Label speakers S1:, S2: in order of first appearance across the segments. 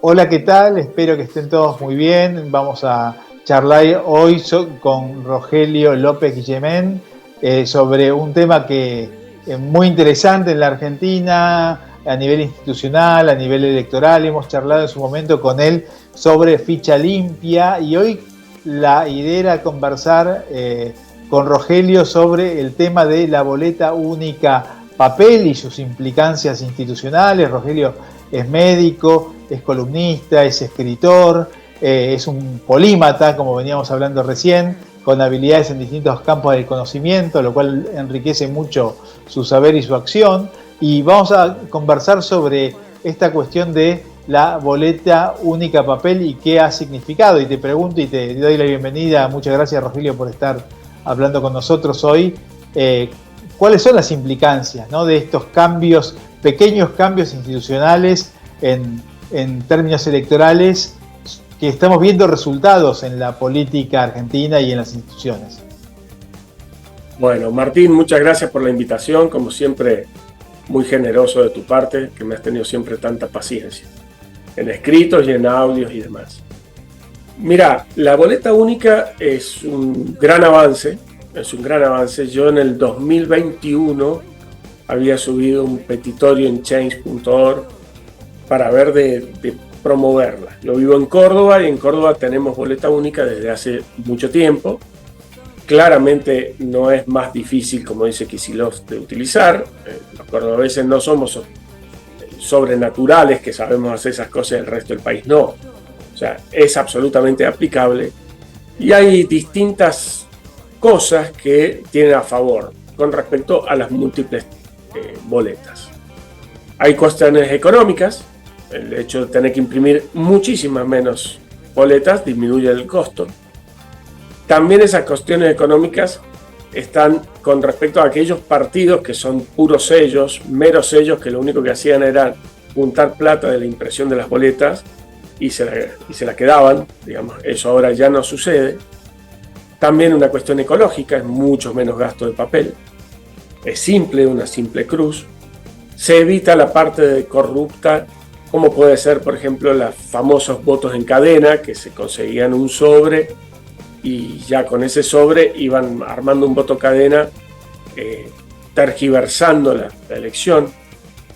S1: Hola, ¿qué tal? Espero que estén todos muy bien. Vamos a charlar hoy con Rogelio López Guillemén sobre un tema que es muy interesante en la Argentina, a nivel institucional, a nivel electoral. Hemos charlado en su momento con él sobre ficha limpia y hoy la idea era conversar con Rogelio sobre el tema de la boleta única papel y sus implicancias institucionales. Rogelio es médico, es columnista, es escritor, es un polímata, como veníamos hablando recién, con habilidades en distintos campos del conocimiento, lo cual enriquece mucho su saber y su acción. Y vamos a conversar sobre esta cuestión de la boleta única papel y qué ha significado. Y te pregunto y te doy la bienvenida. Muchas gracias, Rogelio, por estar hablando con nosotros hoy. ¿Cuáles son las implicancias, ¿no?, de estos cambios, pequeños cambios institucionales en términos electorales, que estamos viendo resultados en la política argentina y en las instituciones?
S2: Bueno, Martín, muchas gracias por la invitación, como siempre, muy generoso de tu parte, que me has tenido siempre tanta paciencia, en escritos y en audios y demás. Mira, la boleta única es un gran avance, Yo en el 2021 había subido un petitorio en change.org para ver de promoverla. Yo vivo en Córdoba y en Córdoba tenemos boleta única desde hace mucho tiempo. Claramente no es más difícil, como dice Kicillof, de utilizar. Los cordobeses no somos sobrenaturales que sabemos hacer esas cosas y el resto del país no. O sea, es absolutamente aplicable y hay distintas cosas que tienen a favor con respecto a las múltiples boletas. Hay cuestiones económicas. El hecho de tener que imprimir muchísimas menos boletas disminuye el costo. También esas cuestiones económicas están con respecto a aquellos partidos que son puros sellos, meros sellos, que lo único que hacían era juntar plata de la impresión de las boletas y se la quedaban, digamos. Eso ahora ya no sucede. También una cuestión ecológica, es mucho menos gasto de papel. Es simple, una simple cruz. Se evita la parte corrupta, como puede ser, por ejemplo, los famosos votos en cadena, que se conseguían un sobre y ya con ese sobre iban armando un voto cadena, tergiversando la elección.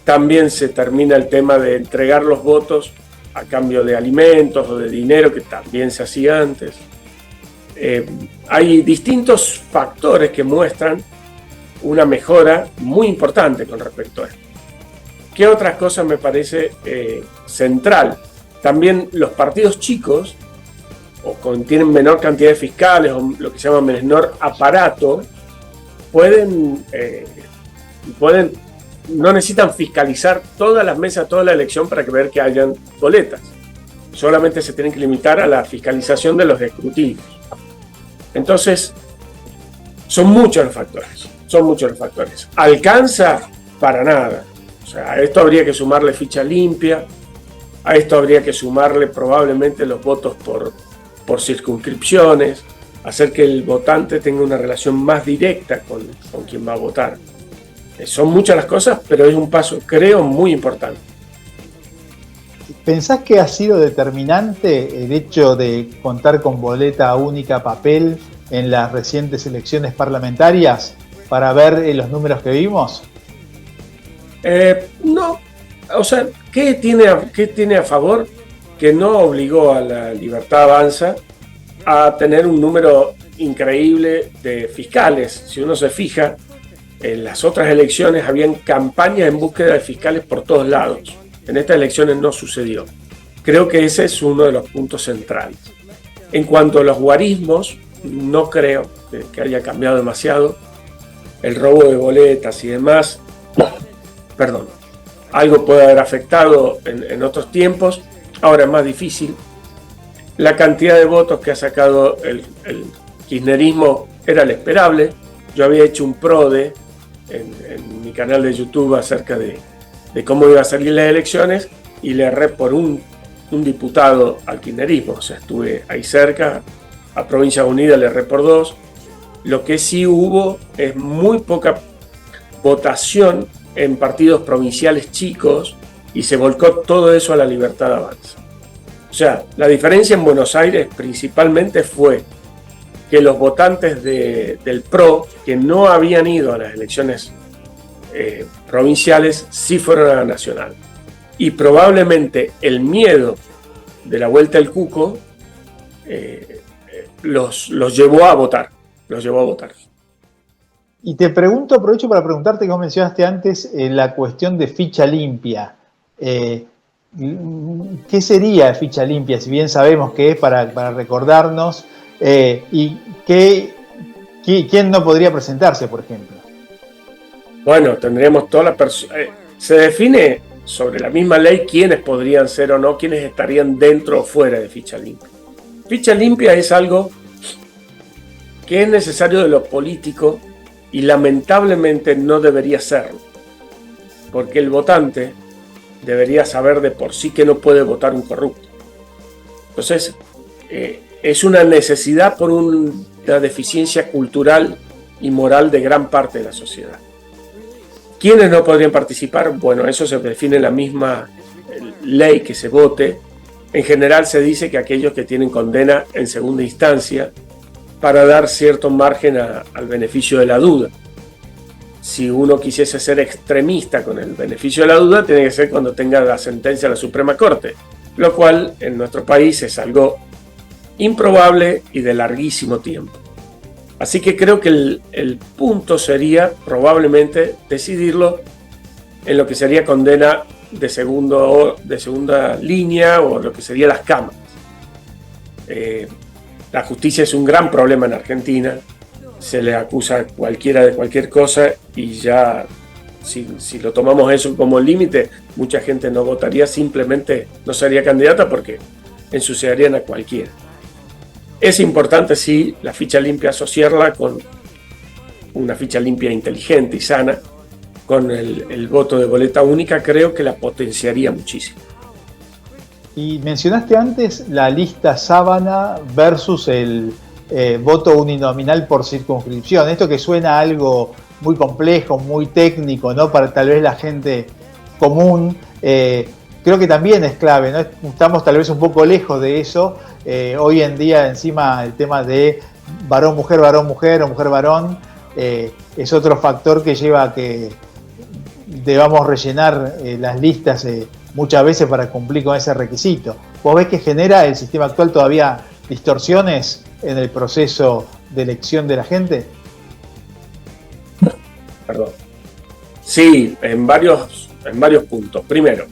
S2: También se termina el tema de entregar los votos a cambio de alimentos o de dinero, que también se hacía antes. Hay distintos factores que muestran una mejora muy importante con respecto a esto. ¿Qué otras cosas me parece central? También los partidos chicos, o tienen menor cantidad de fiscales, o lo que se llama menor aparato, no necesitan fiscalizar todas las mesas, toda la elección para ver que hayan boletas. Solamente se tienen que limitar a la fiscalización de los escrutinios. Entonces, son muchos los factores. ¿Alcanza? Para nada. O sea, a esto habría que sumarle ficha limpia, a esto habría que sumarle probablemente los votos por circunscripciones, hacer que el votante tenga una relación más directa con quien va a votar. Son muchas las cosas, pero es un paso, creo, muy importante.
S1: ¿Pensás que ha sido determinante el hecho de contar con boleta única papel en las recientes elecciones parlamentarias para ver los números que vimos?
S2: No, o sea, ¿qué tiene a favor? Que no obligó a la Libertad Avanza a tener un número increíble de fiscales. Si uno se fija, en las otras elecciones habían campañas en búsqueda de fiscales por todos lados. En estas elecciones no sucedió. Creo que ese es uno de los puntos centrales. En cuanto a los guarismos, no creo que haya cambiado demasiado. El robo de boletas y demás, algo puede haber afectado en otros tiempos. Ahora es más difícil. La cantidad de votos que ha sacado el kirchnerismo era el esperable. Yo había hecho un PRODE en mi canal de YouTube acerca de cómo iba a salir las elecciones y le erré por un diputado al kirchnerismo. O sea, estuve ahí cerca. A Provincia Unida le erré por 2. Lo que sí hubo es muy poca votación en partidos provinciales chicos y se volcó todo eso a la Libertad Avanza. O sea, la diferencia en Buenos Aires principalmente fue que los votantes del PRO, que no habían ido a las elecciones provinciales, sí fueron a la nacional. Y probablemente el miedo de la vuelta al cuco los llevó a votar.
S1: Y te pregunto, aprovecho para preguntarte, que vos mencionaste antes la cuestión de ficha limpia. ¿Qué sería ficha limpia? Si bien sabemos que es para recordarnos, y ¿quién no podría presentarse, por ejemplo?
S2: Bueno, tendríamos toda la persona. Se define sobre la misma ley quiénes podrían ser o no, quiénes estarían dentro o fuera de ficha limpia. Ficha limpia es algo que es necesario de lo político y lamentablemente no debería serlo, porque el votante debería saber de por sí que no puede votar un corrupto. Entonces, es una necesidad por una deficiencia cultural y moral de gran parte de la sociedad. ¿Quiénes no podrían participar? Bueno, eso se define en la misma ley que se vote. En general se dice que aquellos que tienen condena en segunda instancia, para dar cierto margen al beneficio de la duda. Si uno quisiese ser extremista con el beneficio de la duda, tiene que ser cuando tenga la sentencia de la Suprema Corte, lo cual en nuestro país es algo improbable y de larguísimo tiempo. Así que creo que el punto sería probablemente decidirlo en lo que sería condena de segunda línea, o lo que serían las cámaras. La justicia es un gran problema en Argentina. Se le acusa a cualquiera de cualquier cosa y ya, si lo tomamos eso como límite, mucha gente no votaría, simplemente no sería candidata porque ensuciarían a cualquiera. Es importante, sí, la ficha limpia, asociarla con una ficha limpia inteligente y sana. Con el voto de boleta única creo que la potenciaría muchísimo.
S1: Y mencionaste antes la lista sábana versus el voto uninominal por circunscripción. Esto que suena a algo muy complejo, muy técnico, ¿no? Para tal vez la gente común, creo que también es clave, ¿no? Estamos tal vez un poco lejos de eso. Hoy en día, encima, el tema de varón-mujer o mujer-varón, es otro factor que lleva a que debamos rellenar las listas muchas veces para cumplir con ese requisito. ¿Vos ves que genera el sistema actual todavía distorsiones en el proceso de elección de la gente?
S2: Perdón. Sí, en varios puntos. Primero,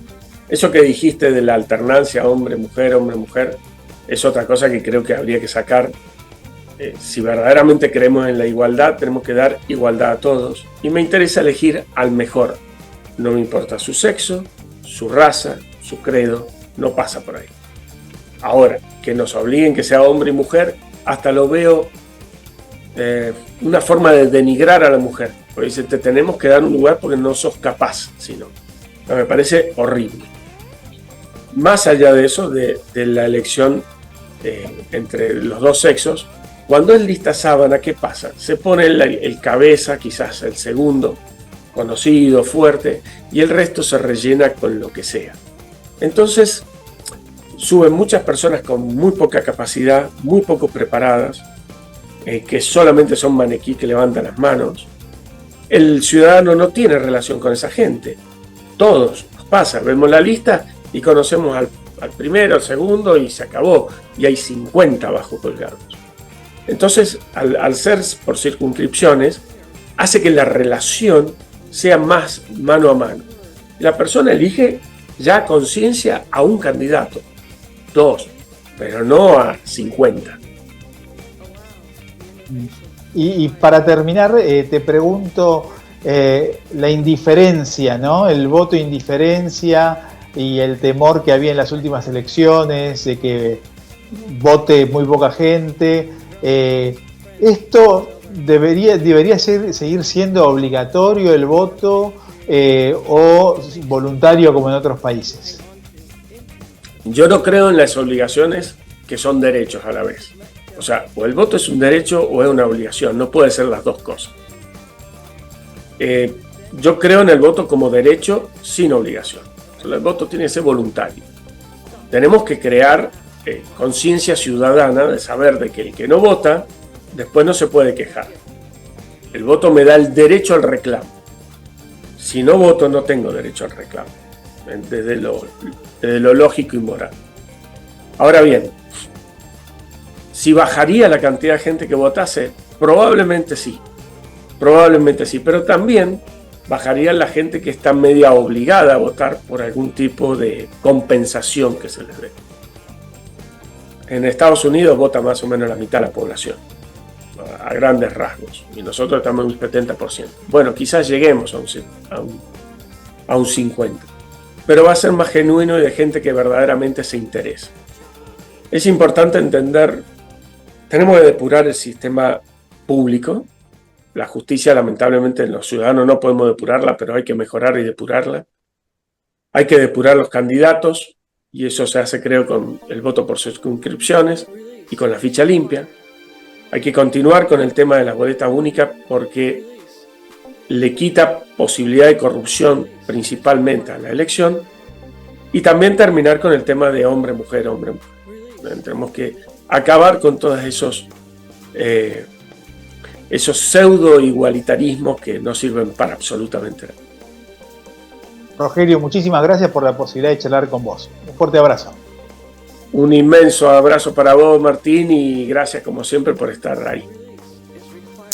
S2: eso que dijiste de la alternancia hombre-mujer, es otra cosa que creo que habría que sacar. Si verdaderamente creemos en la igualdad, tenemos que dar igualdad a todos. Y me interesa elegir al mejor. No me importa su sexo, su raza, su credo, no pasa por ahí. Ahora, que nos obliguen que sea hombre y mujer, hasta lo veo una forma de denigrar a la mujer. Porque dice, te tenemos que dar un lugar porque no sos capaz, sino. Me parece horrible. Más allá de eso, de la elección entre los dos sexos, cuando es lista sábana, ¿qué pasa? Se pone el cabeza, quizás el segundo, conocido, fuerte, y el resto se rellena con lo que sea. Entonces, suben muchas personas con muy poca capacidad, muy poco preparadas, que solamente son maniquí que levantan las manos. El ciudadano no tiene relación con esa gente. Todos nos pasa, vemos la lista y conocemos al primero, al segundo, y se acabó. Y hay 50 abajo colgados. Entonces, al ser por circunscripciones, hace que la relación sea más mano a mano. La persona elige ya a conciencia a un candidato, 2, pero no a 50.
S1: Y para terminar, te pregunto la indiferencia, ¿no? El voto indiferencia y el temor que había en las últimas elecciones, de que vote muy poca gente. ¿Esto debería seguir siendo obligatorio el voto o voluntario como en otros países?
S2: Yo no creo en las obligaciones que son derechos a la vez. O sea, o el voto es un derecho o es una obligación, no puede ser las dos cosas. Yo creo en el voto como derecho sin obligación. O sea, el voto tiene que ser voluntario. tenemos que crear conciencia ciudadana de saber de que el que no vota después no se puede quejar. El voto me da el derecho al reclamo. Si no voto no tengo derecho al reclamo, desde lo lógico y moral. Ahora bien, si bajaría la cantidad de gente que votase, probablemente sí, pero también bajaría la gente que está media obligada a votar por algún tipo de compensación que se les dé. En Estados Unidos vota más o menos la mitad de la población, a grandes rasgos, y nosotros estamos en un 70%. Bueno, quizás lleguemos a un 50%, pero va a ser más genuino y de gente que verdaderamente se interesa. Es importante entender, tenemos que depurar el sistema público. La justicia, lamentablemente, los ciudadanos no podemos depurarla, pero hay que mejorar y depurarla. Hay que depurar los candidatos, y eso se hace, creo, con el voto por circunscripciones y con la ficha limpia. Hay que continuar con el tema de la boleta única porque le quita posibilidad de corrupción principalmente a la elección, y también terminar con el tema de hombre-mujer, hombre-mujer. Tenemos que acabar con todos esos pseudo-igualitarismos que no sirven para absolutamente nada.
S1: Rogelio, muchísimas gracias por la posibilidad de charlar con vos. Un fuerte abrazo.
S2: Un inmenso abrazo para vos, Martín, y gracias como siempre por estar ahí.